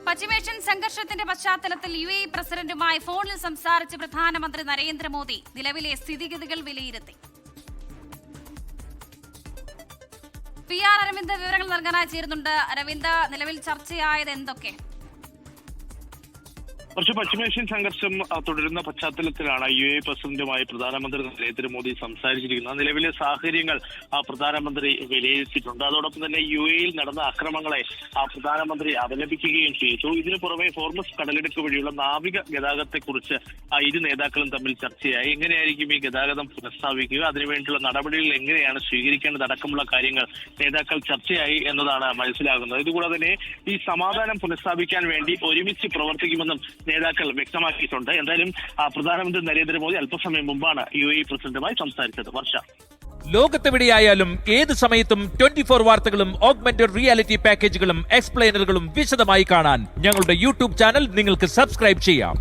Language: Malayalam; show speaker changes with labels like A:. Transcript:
A: പശ്ചിമേഷ്യൻ സംഘർഷത്തിന്റെ പശ്ചാത്തലത്തിൽ UAE പ്രസിഡന്റുമായി ഫോണിൽ സംസാരിച്ച് പ്രധാനമന്ത്രി നരേന്ദ്രമോദി നിലവിലെ സ്ഥിതിഗതികൾ വിലയിരുത്തി. PR അരവിന്ദ് വിവരങ്ങൾ നൽകാനായി ചേരുന്നുണ്ട്. അരവിന്ദ്, നിലവിൽ ചർച്ചയായത് എന്തൊക്കെ?
B: പശ്ചിമേഷ്യൻ സംഘർഷം തുടരുന്ന പശ്ചാത്തലത്തിലാണ് UAE പ്രസിഡന്റുമായി പ്രധാനമന്ത്രി നരേന്ദ്രമോദി സംസാരിച്ചിരിക്കുന്നത്. നിലവിലെ സാഹചര്യങ്ങൾ പ്രധാനമന്ത്രി വിലയിരുത്തിയിട്ടുണ്ട്. അതോടൊപ്പം തന്നെ UAE നടന്ന അക്രമങ്ങളെ പ്രധാനമന്ത്രി അപലപിക്കുകയും ചെയ്തു. ഇതിനു പുറമെ ഹോർമസ് കടലിടുക്ക് വഴിയുള്ള നാവിക ഗതാഗതത്തെക്കുറിച്ച് ഇരു നേതാക്കളും തമ്മിൽ ചർച്ചയായി. എങ്ങനെയായിരിക്കും ഈ ഗതാഗതം പുനഃസ്ഥാപിക്കുക, അതിനുവേണ്ടിയുള്ള നടപടികൾ എങ്ങനെയാണ് സ്വീകരിക്കേണ്ടതടക്കമുള്ള കാര്യങ്ങൾ നേതാക്കൾ ചർച്ചയായി എന്നതാണ് മനസ്സിലാകുന്നത്. ഇതുകൂടാതെ തന്നെ ഈ സമാധാനം പുനഃസ്ഥാപിക്കാൻ വേണ്ടി ഒരുമിച്ച് പ്രവർത്തിക്കുമെന്നും നേതാക്കൾ വ്യക്തമാക്കിയിട്ടുണ്ട്. എന്തായാലും പ്രധാനമന്ത്രി നരേന്ദ്രമോദി അല്പസമയം മുമ്പാണ് UAE പ്രസിഡന്റുമായി സംസാരിച്ചത്. വർഷ,
C: ലോകത്തെവിടെയായാലും ഏത് സമയത്തും 24 വാർത്തകളും ഓഗ്മെന്റഡ് റിയാലിറ്റി പാക്കേജുകളും എക്സ്പ്ലെയിനറുകളും വിശദമായി കാണാൻ ഞങ്ങളുടെ YouTube ചാനൽ നിങ്ങൾക്ക് സബ്സ്ക്രൈബ് ചെയ്യാം.